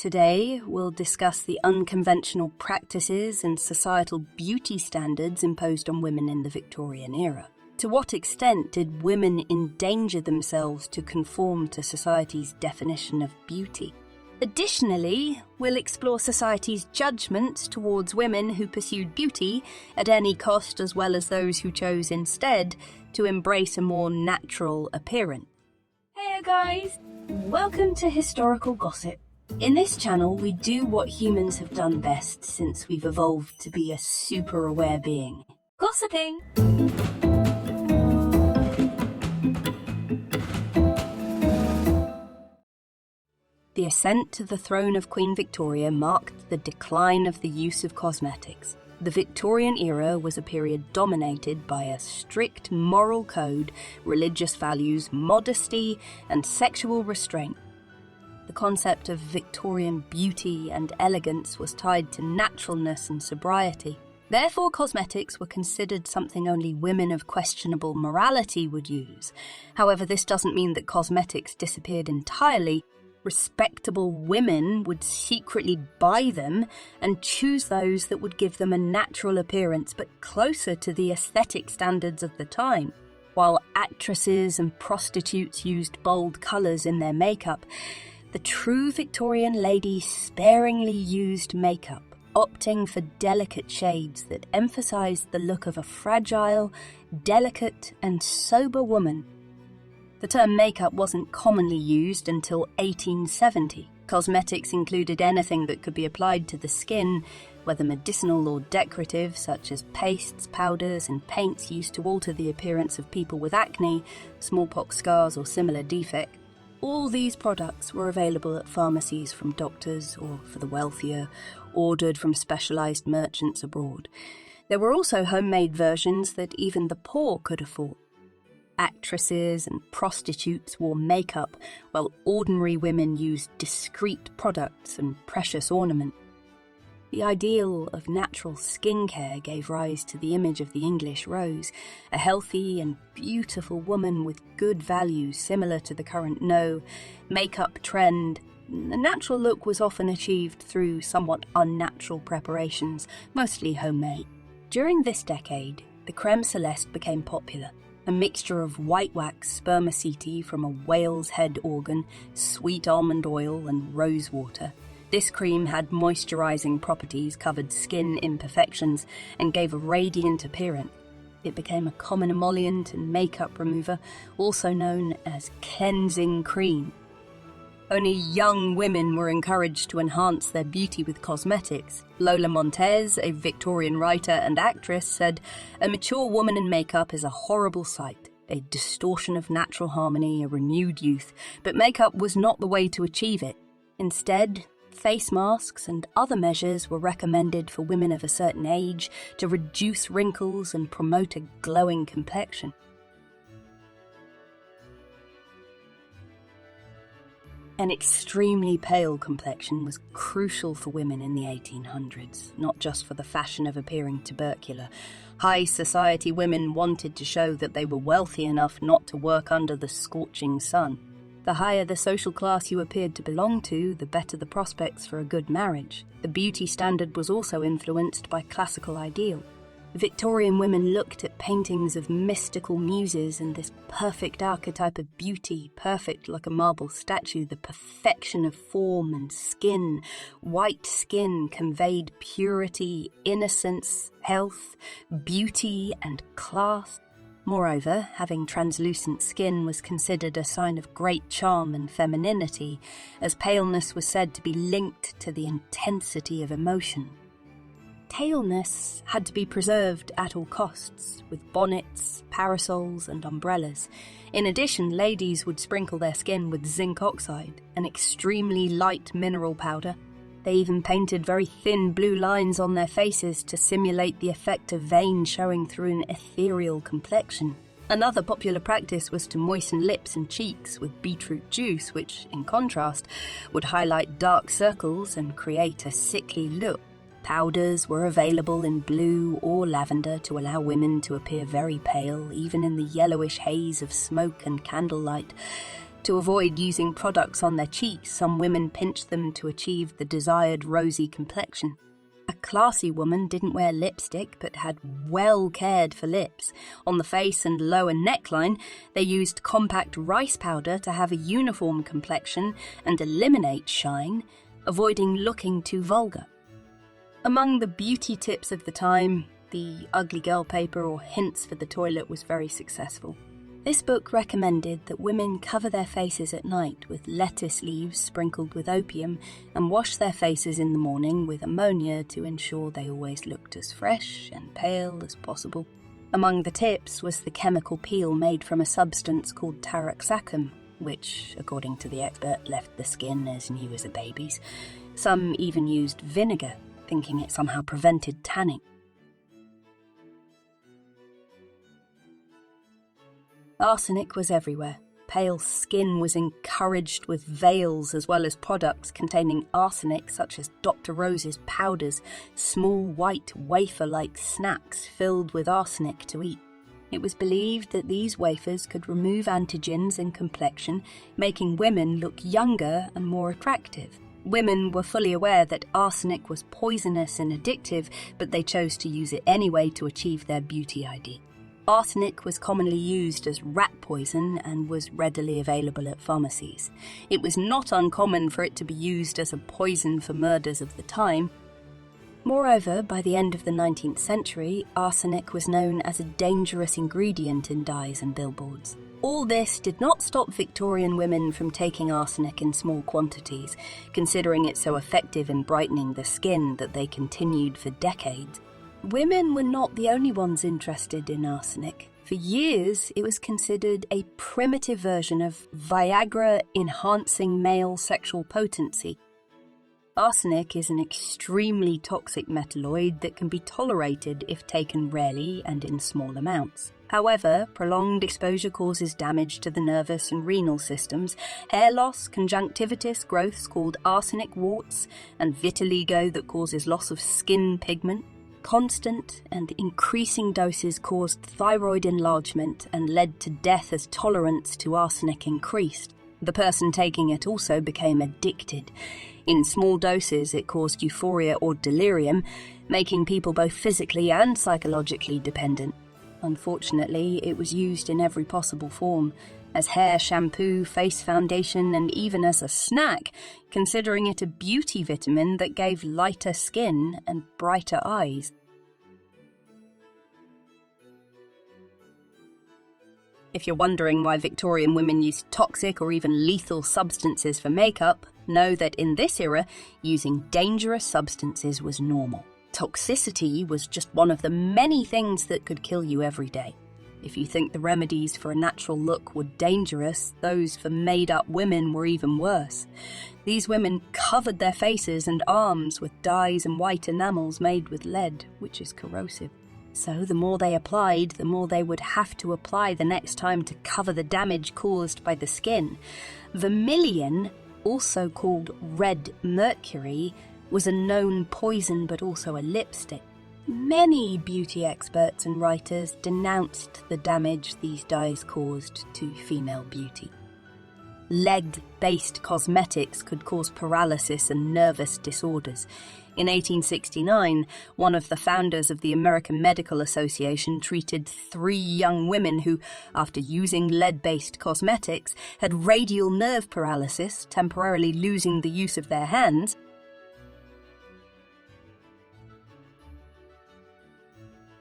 Today, we'll discuss the unconventional practices and societal beauty standards imposed on women in the Victorian era. To what extent did women endanger themselves to conform to society's definition of beauty? Additionally, we'll explore society's judgments towards women who pursued beauty at any cost, as well as those who chose instead to embrace a more natural appearance. Hey guys! Welcome to Historical Gossip. In this channel, we do what humans have done best since we've evolved to be a super aware being. Gossiping! The ascent to the throne of Queen Victoria marked the decline of the use of cosmetics. The Victorian era was a period dominated by a strict moral code, religious values, modesty, and sexual restraint. The concept of Victorian beauty and elegance was tied to naturalness and sobriety. Therefore, cosmetics were considered something only women of questionable morality would use. However, this doesn't mean that cosmetics disappeared entirely. Respectable women would secretly buy them and choose those that would give them a natural appearance but closer to the aesthetic standards of the time. While actresses and prostitutes used bold colours in their makeup, the true Victorian lady sparingly used makeup, opting for delicate shades that emphasised the look of a fragile, delicate and sober woman. The term makeup wasn't commonly used until 1870. Cosmetics included anything that could be applied to the skin, whether medicinal or decorative, such as pastes, powders and paints used to alter the appearance of people with acne, smallpox scars or similar defects. All these products were available at pharmacies from doctors or, for the wealthier, ordered from specialised merchants abroad. There were also homemade versions that even the poor could afford. Actresses and prostitutes wore makeup, while ordinary women used discreet products and precious ornaments. The ideal of natural skincare gave rise to the image of the English rose, a healthy and beautiful woman with good values similar to the current no-makeup trend. The natural look was often achieved through somewhat unnatural preparations, mostly homemade. During this decade, the creme celeste became popular, a mixture of white wax spermaceti from a whale's head organ, sweet almond oil and rose water. This cream had moisturizing properties, covered skin imperfections, and gave a radiant appearance. It became a common emollient and makeup remover, also known as cleansing cream. Only young women were encouraged to enhance their beauty with cosmetics. Lola Montez, a Victorian writer and actress, said, "A mature woman in makeup is a horrible sight, a distortion of natural harmony, a renewed youth, but makeup was not the way to achieve it. Instead, face masks and other measures were recommended for women of a certain age to reduce wrinkles and promote a glowing complexion." An extremely pale complexion was crucial for women in the 1800s, not just for the fashion of appearing tubercular. High society women wanted to show that they were wealthy enough not to work under the scorching sun. The higher the social class you appeared to belong to, the better the prospects for a good marriage. The beauty standard was also influenced by classical ideal. Victorian women looked at paintings of mystical muses and this perfect archetype of beauty, perfect like a marble statue, the perfection of form and skin. White skin conveyed purity, innocence, health, beauty, and class. Moreover, having translucent skin was considered a sign of great charm and femininity, as paleness was said to be linked to the intensity of emotion. Paleness had to be preserved at all costs, with bonnets, parasols and umbrellas. In addition, ladies would sprinkle their skin with zinc oxide, an extremely light mineral powder. They even painted very thin blue lines on their faces to simulate the effect of veins showing through an ethereal complexion. Another popular practice was to moisten lips and cheeks with beetroot juice, which, in contrast, would highlight dark circles and create a sickly look. Powders were available in blue or lavender to allow women to appear very pale, even in the yellowish haze of smoke and candlelight. To avoid using products on their cheeks, some women pinched them to achieve the desired rosy complexion. A classy woman didn't wear lipstick but had well cared for lips. On the face and lower neckline, they used compact rice powder to have a uniform complexion and eliminate shine, avoiding looking too vulgar. Among the beauty tips of the time, the ugly girl paper or hints for the toilet was very successful. This book recommended that women cover their faces at night with lettuce leaves sprinkled with opium and wash their faces in the morning with ammonia to ensure they always looked as fresh and pale as possible. Among the tips was the chemical peel made from a substance called taraxacum, which, according to the expert, left the skin as new as a baby's. Some even used vinegar, thinking it somehow prevented tanning. Arsenic was everywhere. Pale skin was encouraged with veils as well as products containing arsenic such as Dr. Rose's powders, small white wafer-like snacks filled with arsenic to eat. It was believed that these wafers could remove antigens in complexion, making women look younger and more attractive. Women were fully aware that arsenic was poisonous and addictive, but they chose to use it anyway to achieve their beauty ideal. Arsenic was commonly used as rat poison and was readily available at pharmacies. It was not uncommon for it to be used as a poison for murders of the time. Moreover, by the end of the 19th century, arsenic was known as a dangerous ingredient in dyes and billboards. All this did not stop Victorian women from taking arsenic in small quantities, considering it so effective in brightening the skin that they continued for decades. Women were not the only ones interested in arsenic. For years, it was considered a primitive version of Viagra enhancing male sexual potency. Arsenic is an extremely toxic metalloid that can be tolerated if taken rarely and in small amounts. However, prolonged exposure causes damage to the nervous and renal systems, hair loss, conjunctivitis, growths called arsenic warts, and vitiligo that causes loss of skin pigment. Constant and increasing doses caused thyroid enlargement and led to death as tolerance to arsenic increased. The person taking it also became addicted. In small doses, it caused euphoria or delirium, making people both physically and psychologically dependent. Unfortunately, it was used in every possible form, as hair shampoo, face foundation, and even as a snack, considering it a beauty vitamin that gave lighter skin and brighter eyes. If you're wondering why Victorian women used toxic or even lethal substances for makeup, know that in this era, using dangerous substances was normal. Toxicity was just one of the many things that could kill you every day. If you think the remedies for a natural look were dangerous, those for made-up women were even worse. These women covered their faces and arms with dyes and white enamels made with lead, which is corrosive. So the more they applied, the more they would have to apply the next time to cover the damage caused by the skin. Vermilion, also called red mercury, was a known poison but also a lipstick. Many beauty experts and writers denounced the damage these dyes caused to female beauty. Lead-based cosmetics could cause paralysis and nervous disorders. In 1869, one of the founders of the American Medical Association treated 3 young women who, after using lead-based cosmetics, had radial nerve paralysis, temporarily losing the use of their hands.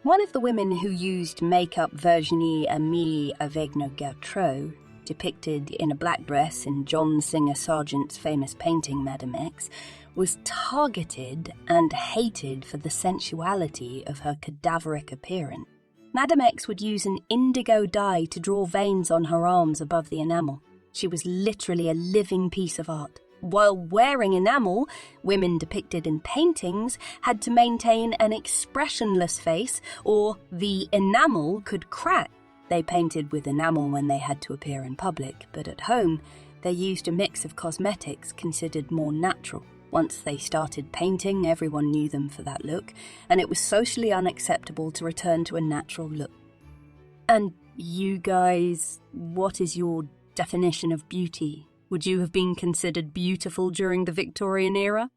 One of the women who used makeup, Virginie Amélie Avegno-Gautreau, depicted in a black dress in John Singer Sargent's famous painting Madame X, was targeted and hated for the sensuality of her cadaveric appearance. Madame X would use an indigo dye to draw veins on her arms above the enamel. She was literally a living piece of art. While wearing enamel, women depicted in paintings had to maintain an expressionless face, or the enamel could crack. They painted with enamel when they had to appear in public, but at home, they used a mix of cosmetics considered more natural. Once they started painting, everyone knew them for that look, and it was socially unacceptable to return to a natural look. And you guys, what is your definition of beauty. Would you have been considered beautiful during the Victorian era?